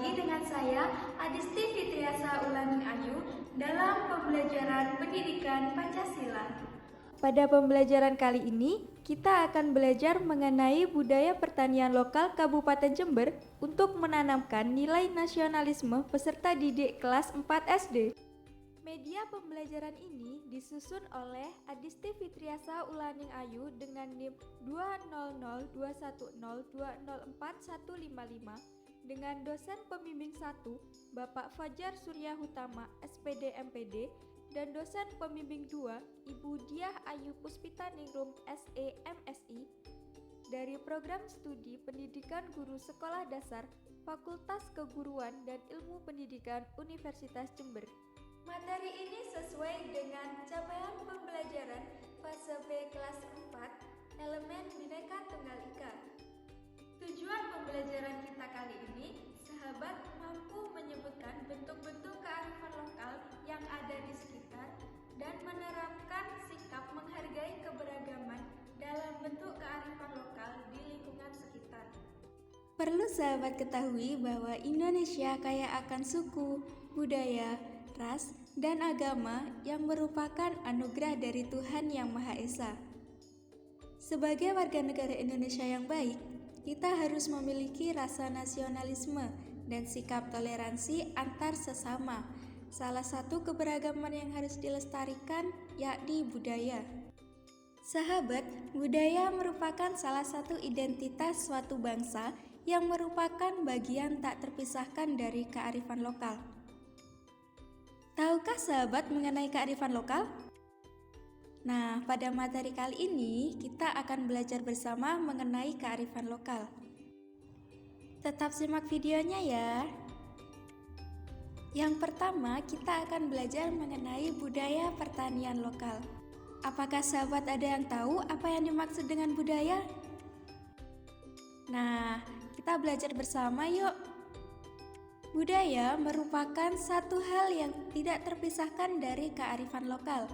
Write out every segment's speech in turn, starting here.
lagi dengan saya, Adisti Fitriasa Ulaning Ayu, dalam pembelajaran pendidikan Pancasila. Pada pembelajaran kali ini, kita akan belajar mengenai budaya pertanian lokal Kabupaten Jember untuk menanamkan nilai nasionalisme peserta didik kelas 4 SD. Media pembelajaran ini disusun oleh Adisti Fitriasa Ulaning Ayu dengan NIM 2002102045155 dengan dosen pembimbing 1 Bapak Fajar Surya Hutama SPD MPD dan dosen pembimbing 2 Ibu Diah Ayu Puspita Ningrum SE MSI dari Program Studi Pendidikan Guru Sekolah Dasar Fakultas Keguruan dan Ilmu Pendidikan Universitas Jember. Materi ini sesuai dengan capaian pembelajaran fase B kelas 4 elemen Bhinneka Tunggal Ika. Tujuan pembelajaran kita kali ini, sahabat mampu menyebutkan bentuk-bentuk kearifan lokal yang ada di sekitar dan menerapkan sikap menghargai keberagaman dalam bentuk kearifan lokal di lingkungan sekitar. Perlu sahabat ketahui bahwa Indonesia kaya akan suku, budaya, ras, dan agama yang merupakan anugerah dari Tuhan Yang Maha Esa. Sebagai warga negara Indonesia yang baik, kita harus memiliki rasa nasionalisme dan sikap toleransi antar sesama. Salah satu keberagaman yang harus dilestarikan yakni budaya. Sahabat, budaya merupakan salah satu identitas suatu bangsa yang merupakan bagian tak terpisahkan dari kearifan lokal. Tahukah sahabat mengenai kearifan lokal? Nah, pada materi kali ini kita akan belajar bersama mengenai kearifan lokal. Tetap simak videonya ya. Yang pertama, kita akan belajar mengenai budaya pertanian lokal. Apakah sahabat ada yang tahu apa yang dimaksud dengan budaya? Nah, kita belajar bersama yuk. Budaya merupakan satu hal yang tidak terpisahkan dari kearifan lokal.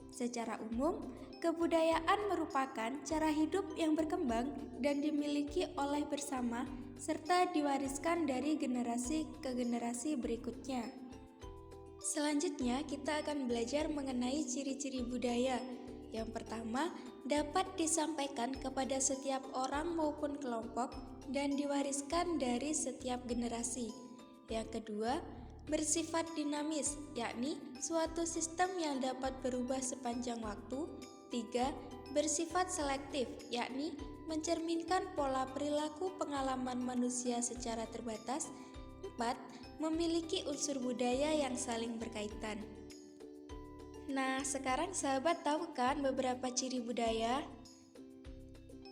Secara umum, kebudayaan merupakan cara hidup yang berkembang dan dimiliki oleh bersama serta diwariskan dari generasi ke generasi berikutnya. Selanjutnya, kita akan belajar mengenai ciri-ciri budaya. Yang pertama, dapat disampaikan kepada setiap orang maupun kelompok dan diwariskan dari setiap generasi. Yang kedua, bersifat dinamis, yakni suatu sistem yang dapat berubah sepanjang waktu. 3. Bersifat selektif, yakni mencerminkan pola perilaku pengalaman manusia secara terbatas. 4. Memiliki unsur budaya yang saling berkaitan. Nah, sekarang sahabat tahu kan beberapa ciri budaya?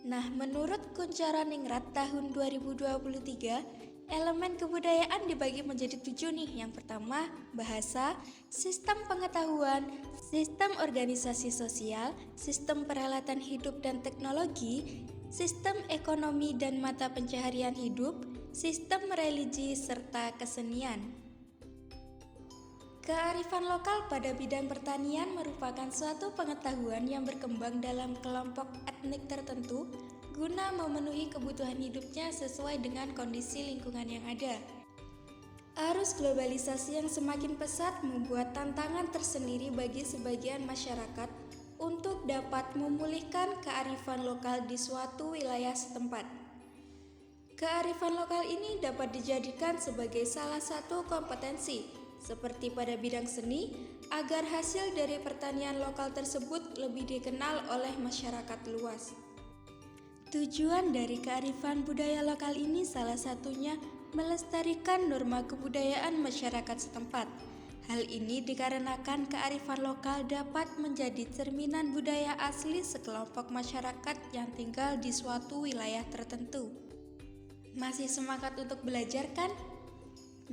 Nah, menurut Kunchara-Ningrat tahun 2023, elemen kebudayaan dibagi menjadi 7 nih. Yang pertama, bahasa, sistem pengetahuan, sistem organisasi sosial, sistem peralatan hidup dan teknologi, sistem ekonomi dan mata pencaharian hidup, sistem religi, serta kesenian. Kearifan lokal pada bidang pertanian merupakan suatu pengetahuan yang berkembang dalam kelompok etnik tertentu guna memenuhi kebutuhan hidupnya sesuai dengan kondisi lingkungan yang ada. Arus globalisasi yang semakin pesat membuat tantangan tersendiri bagi sebagian masyarakat untuk dapat memulihkan kearifan lokal di suatu wilayah setempat. Kearifan lokal ini dapat dijadikan sebagai salah satu kompetensi, seperti pada bidang seni, agar hasil dari pertanian lokal tersebut lebih dikenal oleh masyarakat luas. Tujuan dari kearifan budaya lokal ini salah satunya melestarikan norma kebudayaan masyarakat setempat. Hal ini dikarenakan kearifan lokal dapat menjadi cerminan budaya asli sekelompok masyarakat yang tinggal di suatu wilayah tertentu. Masih semangat untuk belajar kan?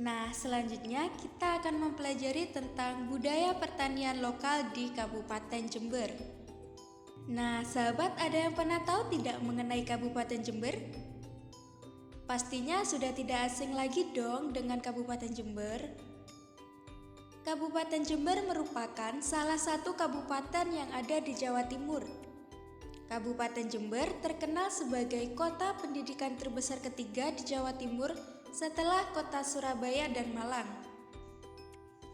Nah, selanjutnya kita akan mempelajari tentang budaya pertanian lokal di Kabupaten Jember. Nah, sahabat ada yang pernah tahu tidak mengenai Kabupaten Jember? Pastinya sudah tidak asing lagi dong dengan Kabupaten Jember. Kabupaten Jember merupakan salah satu kabupaten yang ada di Jawa Timur. Kabupaten Jember terkenal sebagai kota pendidikan terbesar ketiga di Jawa Timur setelah kota Surabaya dan Malang.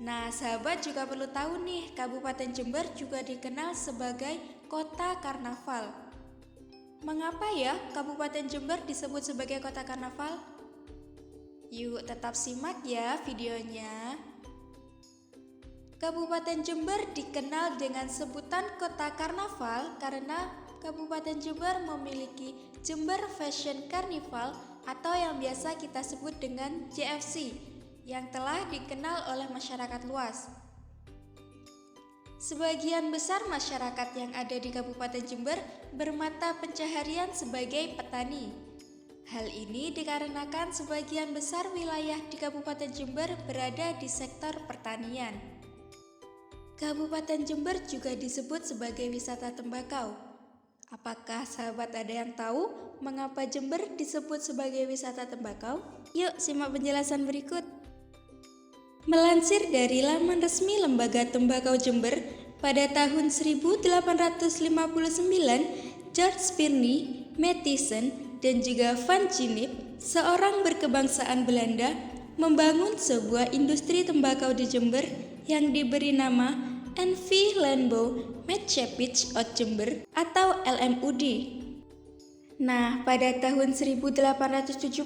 Nah, sahabat juga perlu tahu nih, Kabupaten Jember juga dikenal sebagai kota karnaval. Mengapa ya Kabupaten Jember disebut sebagai kota karnaval? Yuk tetap simak ya videonya. Kabupaten Jember dikenal dengan sebutan kota karnaval karena Kabupaten Jember memiliki Jember Fashion Carnival atau yang biasa kita sebut dengan JFC yang telah dikenal oleh masyarakat luas. Sebagian besar masyarakat yang ada di Kabupaten Jember bermata pencaharian sebagai petani. Hal ini dikarenakan sebagian besar wilayah di Kabupaten Jember berada di sektor pertanian. Kabupaten Jember juga disebut sebagai wisata tembakau. Apakah sahabat ada yang tahu mengapa Jember disebut sebagai wisata tembakau? Yuk simak penjelasan berikut. Melansir dari laman resmi Lembaga Tembakau Jember, pada tahun 1859, George Pirnie, Mathieson, dan juga Van Gennep, seorang berkebangsaan Belanda, membangun sebuah industri tembakau di Jember yang diberi nama NV Landbouw Maatschappij Oud Jember atau LMUD. Nah, pada tahun 1870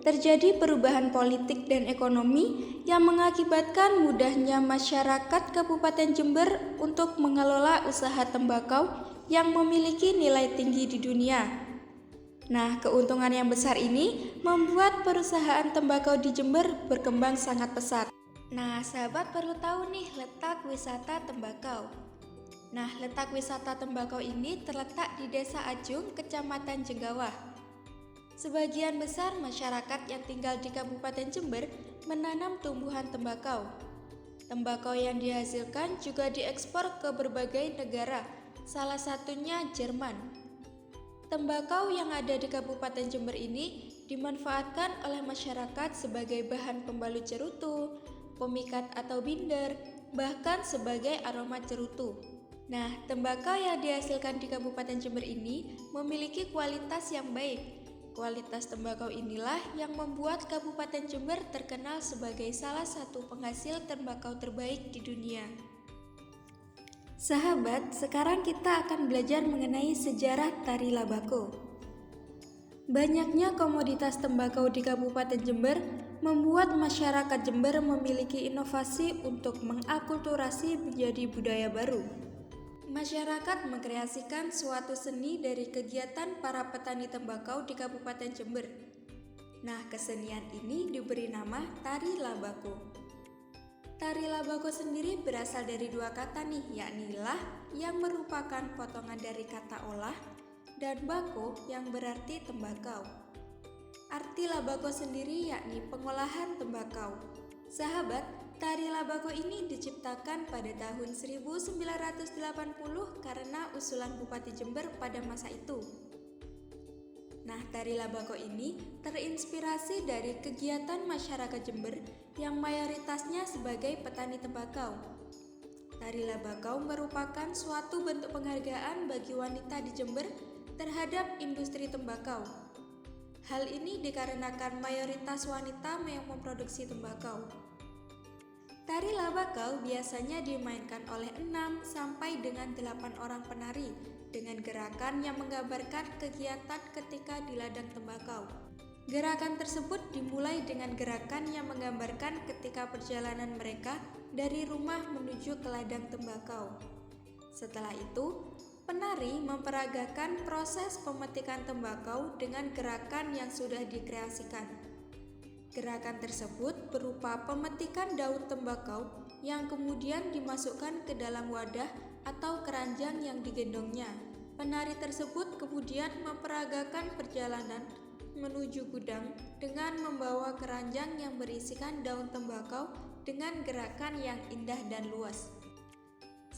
terjadi perubahan politik dan ekonomi yang mengakibatkan mudahnya masyarakat Kabupaten Jember untuk mengelola usaha tembakau yang memiliki nilai tinggi di dunia. Nah, keuntungan yang besar ini membuat perusahaan tembakau di Jember berkembang sangat pesat. Nah, sahabat perlu tahu nih letak wisata tembakau. Nah, letak wisata tembakau ini terletak di Desa Ajung, Kecamatan Jenggawah. Sebagian besar masyarakat yang tinggal di Kabupaten Jember menanam tumbuhan tembakau. Tembakau yang dihasilkan juga diekspor ke berbagai negara, salah satunya Jerman. Tembakau yang ada di Kabupaten Jember ini dimanfaatkan oleh masyarakat sebagai bahan pembalut cerutu, pemikat atau binder, bahkan sebagai aroma cerutu. Nah, tembakau yang dihasilkan di Kabupaten Jember ini memiliki kualitas yang baik. Kualitas tembakau inilah yang membuat Kabupaten Jember terkenal sebagai salah satu penghasil tembakau terbaik di dunia. Sahabat, sekarang kita akan belajar mengenai sejarah tari labako. Banyaknya komoditas tembakau di Kabupaten Jember membuat masyarakat Jember memiliki inovasi untuk mengakulturasi menjadi budaya baru. Masyarakat mengkreasikan suatu seni dari kegiatan para petani tembakau di Kabupaten Jember. Nah, kesenian ini diberi nama tari labako. Tari labako sendiri berasal dari dua kata nih, yakni lah yang merupakan potongan dari kata olah dan bako yang berarti tembakau. Arti labako sendiri yakni pengolahan tembakau. Sahabat, tari labako ini diciptakan pada tahun 1980 karena usulan Bupati Jember pada masa itu. Nah, tari labako ini terinspirasi dari kegiatan masyarakat Jember yang mayoritasnya sebagai petani tembakau. Tari labako merupakan suatu bentuk penghargaan bagi wanita di Jember terhadap industri tembakau. Hal ini dikarenakan mayoritas wanita yang memproduksi tembakau. Tari labako biasanya dimainkan oleh 6 sampai dengan 8 orang penari dengan gerakan yang menggambarkan kegiatan ketika di ladang tembakau. Gerakan tersebut dimulai dengan gerakan yang menggambarkan ketika perjalanan mereka dari rumah menuju ke ladang tembakau. Setelah itu, penari memperagakan proses pemetikan tembakau dengan gerakan yang sudah dikreasikan. Gerakan tersebut berupa pemetikan daun tembakau yang kemudian dimasukkan ke dalam wadah atau keranjang yang digendongnya. Penari tersebut kemudian memperagakan perjalanan menuju gudang dengan membawa keranjang yang berisikan daun tembakau dengan gerakan yang indah dan luas.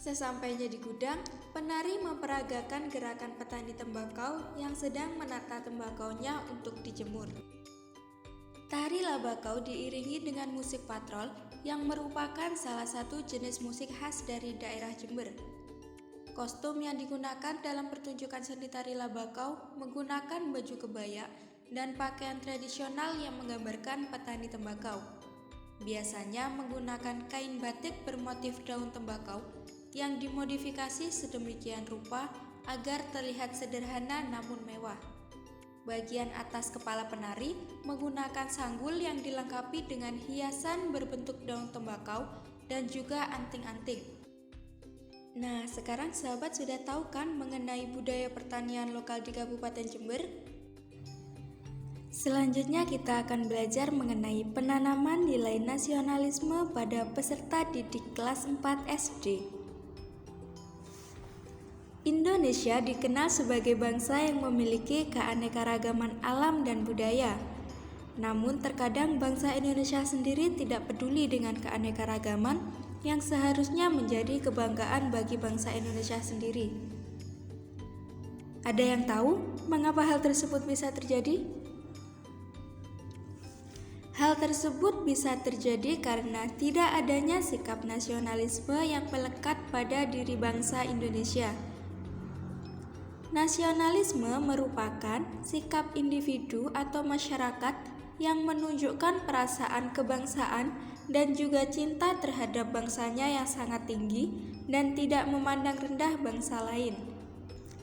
Sesampainya di gudang, penari memperagakan gerakan petani tembakau yang sedang menata tembakaunya untuk dijemur. Tari labako diiringi dengan musik patrol yang merupakan salah satu jenis musik khas dari daerah Jember. Kostum yang digunakan dalam pertunjukan seni tari labako menggunakan baju kebaya dan pakaian tradisional yang menggambarkan petani tembakau. Biasanya menggunakan kain batik bermotif daun tembakau yang dimodifikasi sedemikian rupa agar terlihat sederhana namun mewah. Bagian atas kepala penari menggunakan sanggul yang dilengkapi dengan hiasan berbentuk daun tembakau dan juga anting-anting. Nah, sekarang sahabat sudah tahu kan mengenai budaya pertanian lokal di Kabupaten Jember? Selanjutnya kita akan belajar mengenai penanaman nilai nasionalisme pada peserta didik kelas 4 SD. Indonesia dikenal sebagai bangsa yang memiliki keanekaragaman alam dan budaya. Namun terkadang bangsa Indonesia sendiri tidak peduli dengan keanekaragaman yang seharusnya menjadi kebanggaan bagi bangsa Indonesia sendiri. Ada yang tahu mengapa hal tersebut bisa terjadi? Hal tersebut bisa terjadi karena tidak adanya sikap nasionalisme yang melekat pada diri bangsa Indonesia. Nasionalisme merupakan sikap individu atau masyarakat yang menunjukkan perasaan kebangsaan dan juga cinta terhadap bangsanya yang sangat tinggi dan tidak memandang rendah bangsa lain.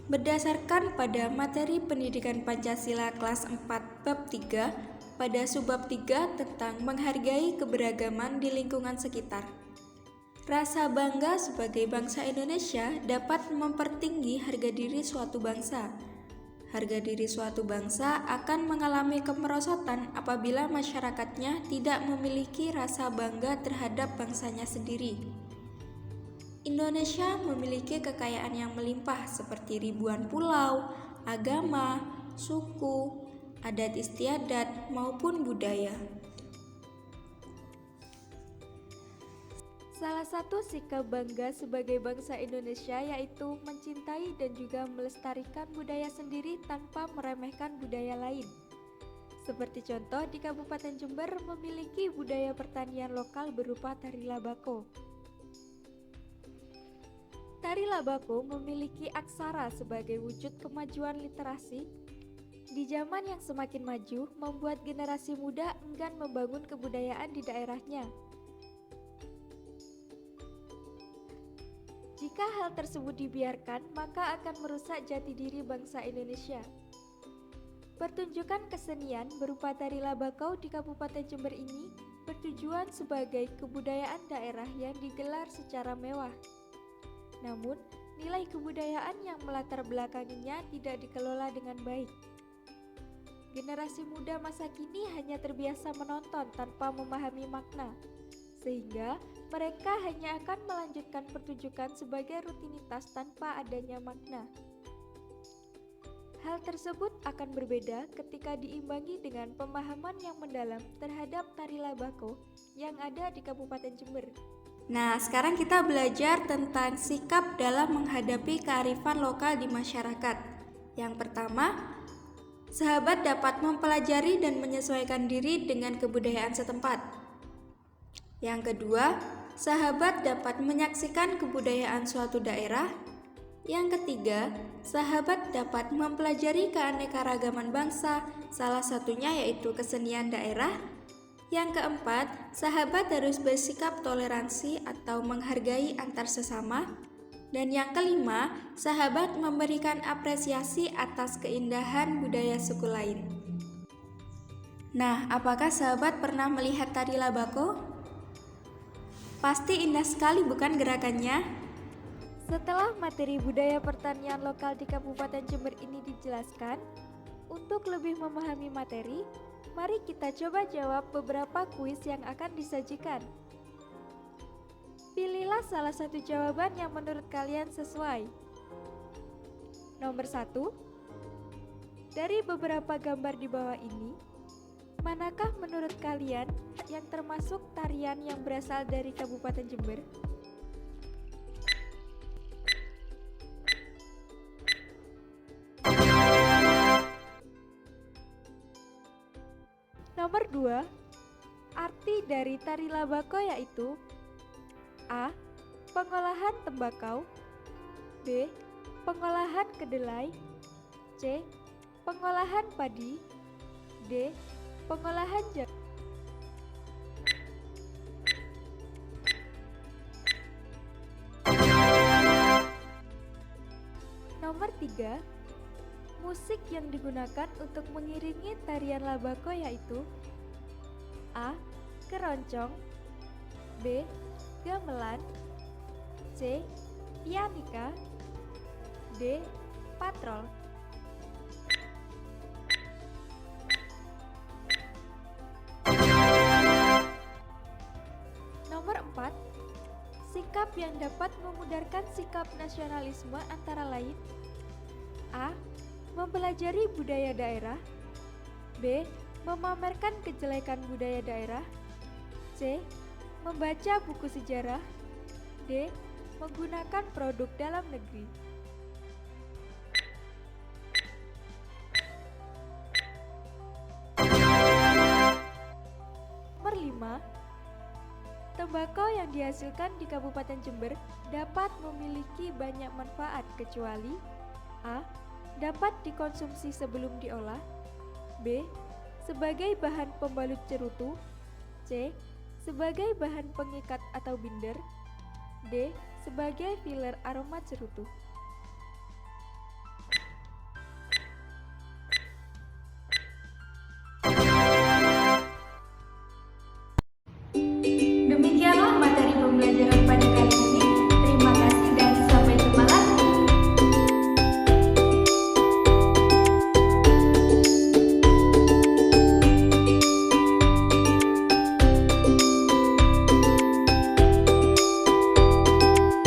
Berdasarkan pada materi pendidikan Pancasila kelas 4 bab 3 pada subbab 3 tentang menghargai keberagaman di lingkungan sekitar. Rasa bangga sebagai bangsa Indonesia dapat mempertinggi harga diri suatu bangsa. Harga diri suatu bangsa akan mengalami kemerosotan apabila masyarakatnya tidak memiliki rasa bangga terhadap bangsanya sendiri. Indonesia memiliki kekayaan yang melimpah seperti ribuan pulau, agama, suku, adat istiadat, maupun budaya. Salah satu sikap bangga sebagai bangsa Indonesia yaitu mencintai dan juga melestarikan budaya sendiri tanpa meremehkan budaya lain. Seperti contoh di Kabupaten Jember memiliki budaya pertanian lokal berupa tari labako. Tari labako memiliki aksara sebagai wujud kemajuan literasi. Di zaman yang semakin maju, membuat generasi muda enggan membangun kebudayaan di daerahnya. Jika hal tersebut dibiarkan, maka akan merusak jati diri bangsa Indonesia. Pertunjukan kesenian berupa tari labakau di Kabupaten Jember ini bertujuan sebagai kebudayaan daerah yang digelar secara mewah. Namun, nilai kebudayaan yang melatar belakanginya tidak dikelola dengan baik. Generasi muda masa kini hanya terbiasa menonton tanpa memahami makna, sehingga mereka hanya akan melanjutkan pertunjukan sebagai rutinitas tanpa adanya makna. Hal tersebut akan berbeda ketika diimbangi dengan pemahaman yang mendalam terhadap tari labako yang ada di Kabupaten Jember. Nah, sekarang kita belajar tentang sikap dalam menghadapi kearifan lokal di masyarakat. Yang pertama, sahabat dapat mempelajari dan menyesuaikan diri dengan kebudayaan setempat. Yang kedua, sahabat dapat menyaksikan kebudayaan suatu daerah. Yang ketiga, sahabat dapat mempelajari keanekaragaman bangsa, salah satunya yaitu kesenian daerah. Yang keempat, sahabat harus bersikap toleransi atau menghargai antar sesama. Dan yang kelima, sahabat memberikan apresiasi atas keindahan budaya suku lain. Nah, apakah sahabat pernah melihat tari labako? Pasti indah sekali bukan gerakannya? Setelah materi budaya pertanian lokal di Kabupaten Jember ini dijelaskan, untuk lebih memahami materi, mari kita coba jawab beberapa kuis yang akan disajikan. Pilihlah salah satu jawaban yang menurut kalian sesuai. Nomor 1. Dari beberapa gambar di bawah ini, manakah menurut kalian yang termasuk tarian yang berasal dari Kabupaten Jember? Nomor 2. Arti dari tari labako yaitu A. Pengolahan tembakau, B. Pengolahan kedelai, C. Pengolahan padi, D. Pengolahan jagung. Nomor 3. Musik yang digunakan untuk mengiringi tarian labako yaitu A. Keroncong, B. Gamelan, C. Pianika, D. Patrol. Nomor 4. Sikap yang dapat memudarkan sikap nasionalisme antara lain A. Mempelajari budaya daerah, B. Memamerkan kejelekan budaya daerah, C. Membaca buku sejarah, D. Menggunakan produk dalam negeri. Nomor 5. Tembakau yang dihasilkan di Kabupaten Jember dapat memiliki banyak manfaat kecuali A. Dapat dikonsumsi sebelum diolah, B. Sebagai bahan pembalut cerutu, C. Sebagai bahan pengikat atau binder, D. Sebagai filler aroma cerutu.